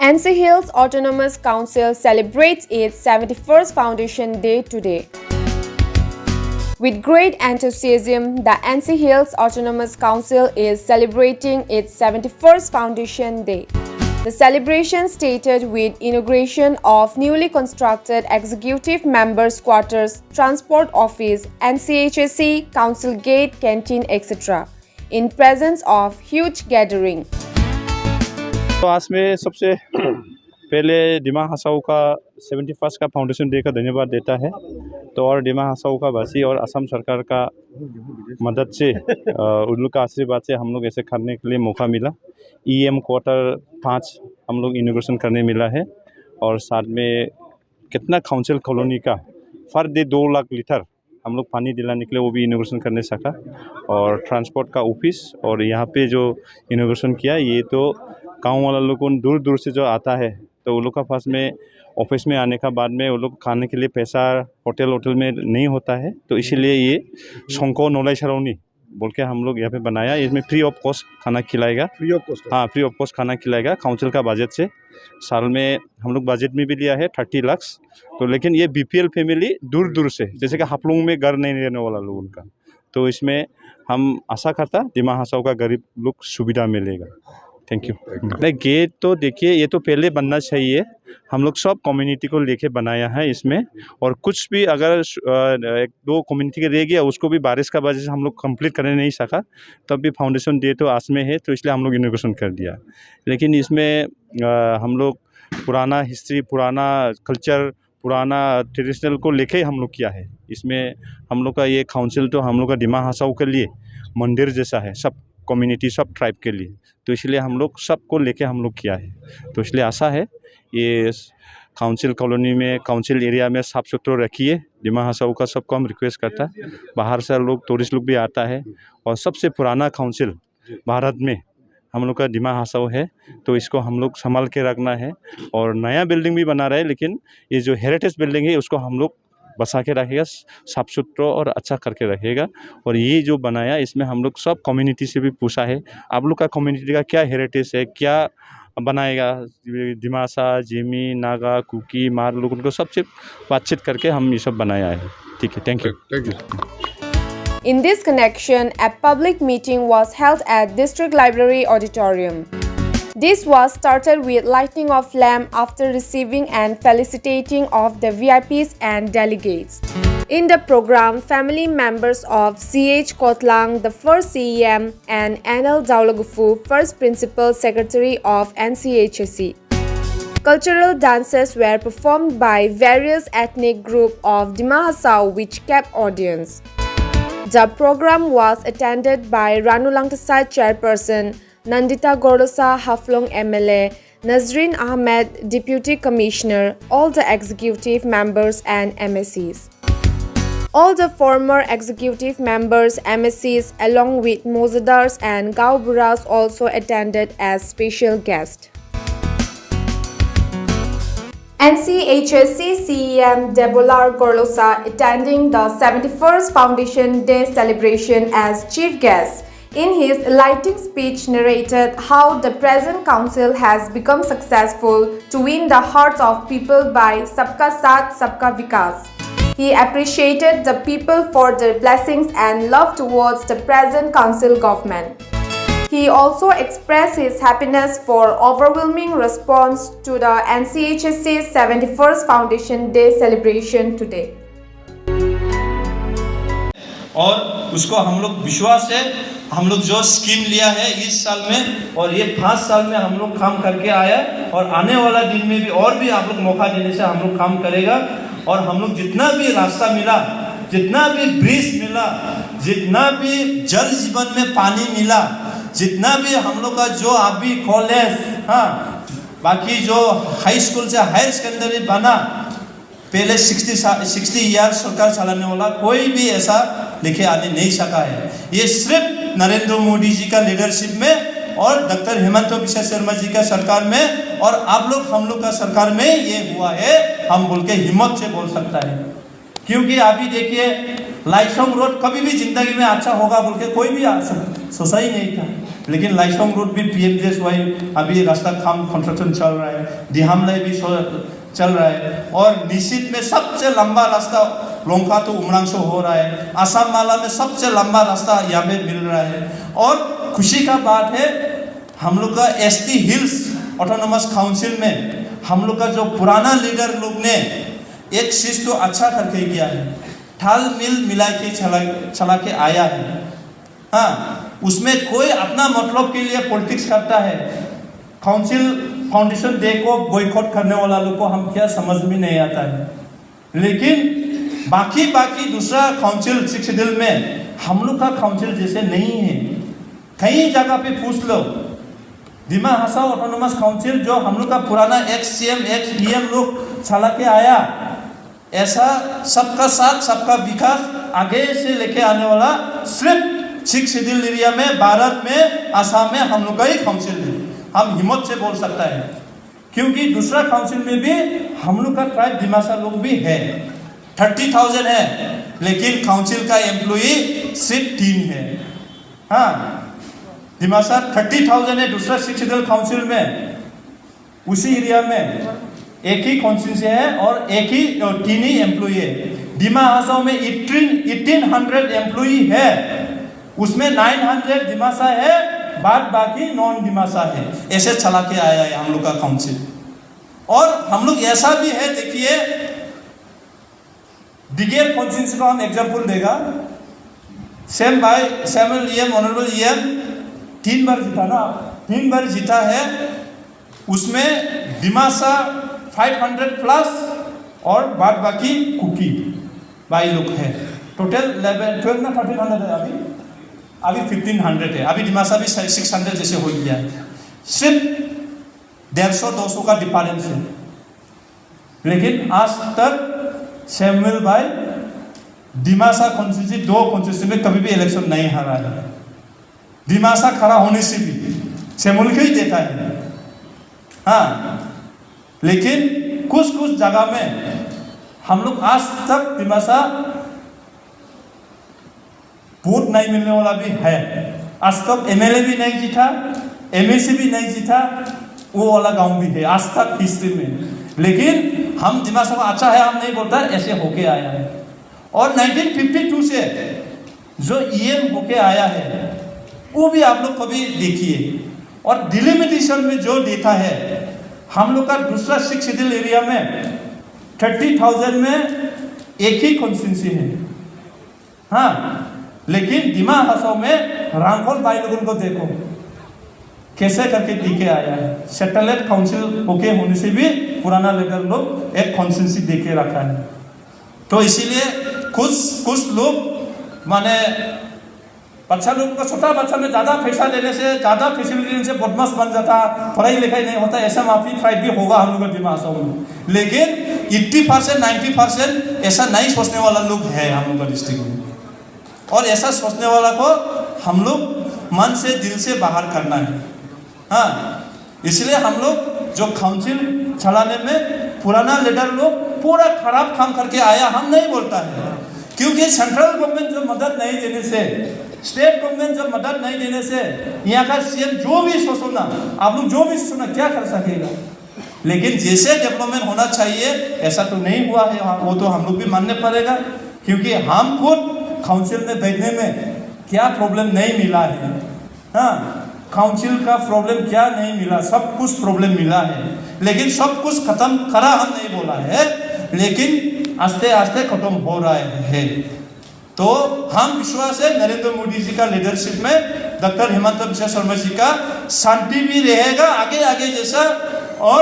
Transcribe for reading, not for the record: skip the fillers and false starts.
NC Hills Autonomous Council celebrates its 71st Foundation Day today. With great enthusiasm, the NC Hills Autonomous Council is celebrating its 71st Foundation Day. The celebration started with inauguration of newly constructed Executive Members' Quarters, Transport Office, NCHSC, Council Gate, Canteen, etc. in presence of huge gathering. तो आज में सबसे पहले डिमा हासाओ का 71 का foundation day का धन्यवाद देता है। तो और डिमा हासाओ का वासी और असम सरकार का मदद से उन लोग का आशीर्वाद से हम लोग ऐसे करने के लिए मौका मिला। EM क्वार्टर 5 हम लोग इनोग्रेशन करने मिला है और साथ में कितना काउंसिल कॉलोनी का फर डे 2 लाख लीटर हम लोग पानी दिलाने के लिए वो भी इनोग्रेशन करने सका। और ट्रांसपोर्ट का ऑफिस और यहाँ पे जो इनोग्रेशन किया ये तो गाँव वाला लोग दूर दूर से जो आता है तो वो लोग का पास में ऑफिस में आने का बाद में वो लोग खाने के लिए पैसा होटल में नहीं होता है, तो इसीलिए ये शंको नोलाई सराउनी बोल के हम लोग यहाँ पे बनाया। इसमें फ्री ऑफ कॉस्ट खाना खिलाएगा। फ्री ऑफ कॉस्ट खाना खिलाएगा काउंसिल का बजट से। साल में हम लोग बजट में भी लिया है 30 लाख। तो लेकिन ये BPL फैमिली दूर दूर से जैसे कि हापलोंग में घर नहीं रहने वाला लोग उनका, तो इसमें हम आशा करता डिमा हासाओ का गरीब लोग सुविधा मिलेगा। Thank you. गेट तो देखिए ये तो पहले बनना चाहिए, हम लोग सब कम्युनिटी को लेके बनाया है इसमें। और कुछ भी अगर 1-2 कम्युनिटी के रह गया उसको भी बारिश का वजह से हम लोग कंप्लीट करने नहीं सका, तब भी फाउंडेशन डे तो आज में है तो इसलिए हम लोग इनोग्रेशन कर दिया। लेकिन इसमें हम लोग पुराना हिस्ट्री, पुराना कल्चर, पुराना ट्रेडिशनल को लेके हम लोग किया है। इसमें हम लोग का ये काउंसिल तो हम लोग का डिमा हासाओ के लिए मंदिर जैसा है, सब कम्युनिटी सब ट्राइब के लिए, तो इसलिए हम लोग सबको लेके हम लोग किया है। तो इसलिए आशा है ये काउंसिल कॉलोनी में, काउंसिल एरिया में साफ़ सुथरा रखिए। डिमा हासाओ का सबको हम रिक्वेस्ट करता है। बाहर से लोग टूरिस्ट लोग भी आता है और सबसे पुराना काउंसिल भारत में हम लोग का डिमा हासाओ है, तो इसको हम लोग संभाल के रखना है। और नया बिल्डिंग भी बना रहे हैं लेकिन ये जो हेरिटेज बिल्डिंग है उसको हम लोग बसा के रखेगा, साफ सुथरा और अच्छा करके रखेगा। और ये जो बनाया इसमें हम लोग सब कम्युनिटी से भी पूछा है आप लोग का कम्युनिटी का क्या हेरिटेज है, क्या बनाएगा। दिमासा, जिमी, नागा, कुकी, मार लोग उनको सबसे बातचीत करके हम ये सब बनाया है। ठीक है, thank you. In this connection, a public meeting was held at District Library Auditorium. This was started with lighting of lamp after receiving and felicitating of the VIPs and delegates. In the program, family members of CH Kotlang, the first CEM, and Anil Daulagufu, first Principal Secretary of NCHSC. Cultural dances were performed by various ethnic groups of Dima Hasao which kept audience. The program was attended by Ranu Langtasai Chairperson, Nandita Gorosa, Haflong MLA, Nazreen Ahmed, Deputy Commissioner, all the executive members and MSCs. All the former executive members, MSCs, along with Mozadars and Gauburas also attended as special guests. NCHSC CEM Debolar Gorlosa attending the 71st Foundation Day celebration as chief guest. In his lighting speech narrated how the present council has become successful to win the hearts of people by Sabka Saath Sabka Vikas. He appreciated the people for their blessings and love towards the present council government. He also expressed his happiness for overwhelming response to the NCHSC's 71st Foundation Day celebration today. और उसको हम लोग विश्वास है, हम लोग जो scheme लिया है इस साल में और ये 5 साल में हम लोग काम करके आया और आने वाला दिन में भी और भी आप लोग मौका देने से हम लोग काम करेगा। और हम लोग जितना भी रास्ता मिला, जितना भी ब्रिज मिला, जितना भी जल जीवन में पानी मिला, जितना भी हम लोग का जो अभी कॉलेज, बाकी जो हाई स्कूल से हायर सेकेंडरी बना, पहले 60 ईयर सरकार चलाने वाला कोई भी ऐसा लेके आने नहीं सका है। ये सिर्फ नरेंद्र मोदी जी का लीडरशिप में और डॉक्टर हेमंत बिश्वा शर्मा जी का सरकार में और आप लोग हम लोग का सरकार में ये हुआ है, हम बोल के हिम्मत से बोल सकता है। क्योंकि अभी देखिए लाइसोंग रोड कभी भी जिंदगी में अच्छा होगा बोल के कोई भी सोचा ही नहीं था। लेकिन लाइसोंग रोड भी PMJSY अभी रास्ता काम कंस्ट्रक्शन चल रहा है, दिहामलाई भी चल रहा है, और निश्चित में सबसे लंबा रास्ता लोंका तो उमरांगसो हो रहा है, आसाम माला में सबसे लंबा रास्ता यहाँ पे मिल रहा है। और खुशी का बात है हम लोग का ST हिल्स ऑटोनोमस काउंसिल में हम लोग का जो पुराना लीडर लोग ने एक चीज तो अच्छा करके किया है, ठाल मिल मिला के चला के आया है। हाँ, उसमें कोई अपना मतलब के लिए पॉलिटिक्स करता है। काउंसिल फाउंडेशन डे को बॉयकॉट करने वाला लोग को हम क्या समझ में नहीं आता है, लेकिन बाकी दूसरा काउंसिल 6 दिल में हम लोग का काउंसिल जैसे नहीं है। कई जगह पे पूछ लो, दिमा हसाओ ऑटोनोमस काउंसिल जो हम लोग का पुराना ex-CM ex-PM लोग चला के आया, ऐसा सबका साथ सबका विकास आगे से लेके आने वाला सिर्फ 6 शेड्यूल एरिया में, भारत में, आसाम में हम लोग का ही काउंसिल है। हम हिम्मत से बोल सकता है, क्योंकि दूसरा काउंसिल में भी हम लोग का ट्राइब दिमासा लोग भी है। 30,000 है, लेकिन काउंसिल का एम्प्लॉई सिर्फ 3 है। हाँ, दिमासा 30,000 है, दूसरा 6 शेड्यूल काउंसिल में उसी एरिया में एक ही कॉन्स्टिट्यूंसी है और एक ही 3 ही एम्प्लॉई है। दिमा हसाओ में 1800 एम्प्लॉई है, उसमें 900 दिमासा है, बाकी नॉन दिमासा है। ऐसे चला के आया है हम लोग का काउंसिल। और हम लोग ऐसा भी है, देखिए दिगेर कॉन्स्टिट्यूंसी का हम एग्जांपल देगा। सेम भाई सैमुअल EM ऑनरेबल EM 3 बार जीता ना, 3 बार जीता है। उसमें दिमासा 500 प्लस और बाकी कुकी भाई लोग है। टोटल 12 ना 1300 है, अभी 1500 है। अभी दिमासा भी 600 जैसे हो गया है। सिर्फ 150-200 का डिफरेंस है, लेकिन आज तक सैमुअल भाई दिमासा कॉन्स्टिट्यूंसी 2 कॉन्स्टिट्यूंसी में कभी भी इलेक्शन नहीं हारा है। दिमासा खड़ा होने से भी सैमुअल को ही देता है। हाँ, लेकिन कुछ जगह में हम लोग आज तक दिमासा वोट नहीं मिलने वाला भी है। आज तक MLA भी नहीं जीता, MAC भी नहीं जीता, वो वाला गांव भी है आज तक हिस्ट्री में। लेकिन हम दिमासा का अच्छा है हम नहीं बोलता, ऐसे होके आया है। और 1952 से जो EM होके आया है वो भी आप लोग कभी देखिए। और डिलिमिटेशन में जो देखा है हम लोग का दूसरा 6 शेड्यूल एरिया में 30,000 में एक ही कॉन्स्टिट्यूंसी है। हाँ, लेकिन दिमा हसाओ में रामफल भाई लोगों को देखो कैसे करके दिखे आया है। सैटेलाइट काउंसिल होके होने से भी पुराना लीडर लोग एक कॉन्स्टिट्यूंसी देके रखा है। तो इसीलिए कुछ लोग माने बच्चा लोगों को, छोटा बच्चा में ज़्यादा पैसा देने से, ज़्यादा फैसिलिटी देने से बदमाश बन जाता, पढ़ाई लिखाई नहीं होता, ऐसा माफी ट्राइब भी होगा हम लोग का दिमाग में। लेकिन 80% 90% ऐसा नहीं सोचने वाला लोग है हम लोग का डिस्ट्रिक्ट में। और ऐसा सोचने वाला को हम लोग मन से दिल से बाहर करना है। हाँ, इसलिए हम लोग जो काउंसिल चलाने में पुराना लीडर लोग पूरा खराब काम करके आया हम नहीं बोलता है, क्योंकि सेंट्रल गवर्नमेंट जो मदद नहीं देने से, स्टेट गवर्नमेंट जब मदद नहीं देने से यहाँ का CM जो भी सोचो ना, आप लोग जो भी सोचो ना, क्या कर सकेगा। लेकिन जैसे डेवलपमेंट होना चाहिए ऐसा तो नहीं हुआ है, वो तो हम लोग भी मानने पड़ेगा। क्योंकि हम खुद काउंसिल में बैठने में क्या प्रॉब्लम नहीं मिला है। हाँ, काउंसिल का प्रॉब्लम क्या नहीं मिला, सब कुछ प्रॉब्लम मिला है, लेकिन सब कुछ खत्म करा हम नहीं बोला है, लेकिन आस्ते आस्ते खत्म हो रहा है। तो हम विश्वास है नरेंद्र मोदी जी का लीडरशिप में, डॉक्टर हेमंत बिस्वा शर्मा जी का शांति भी रहेगा, आगे जैसा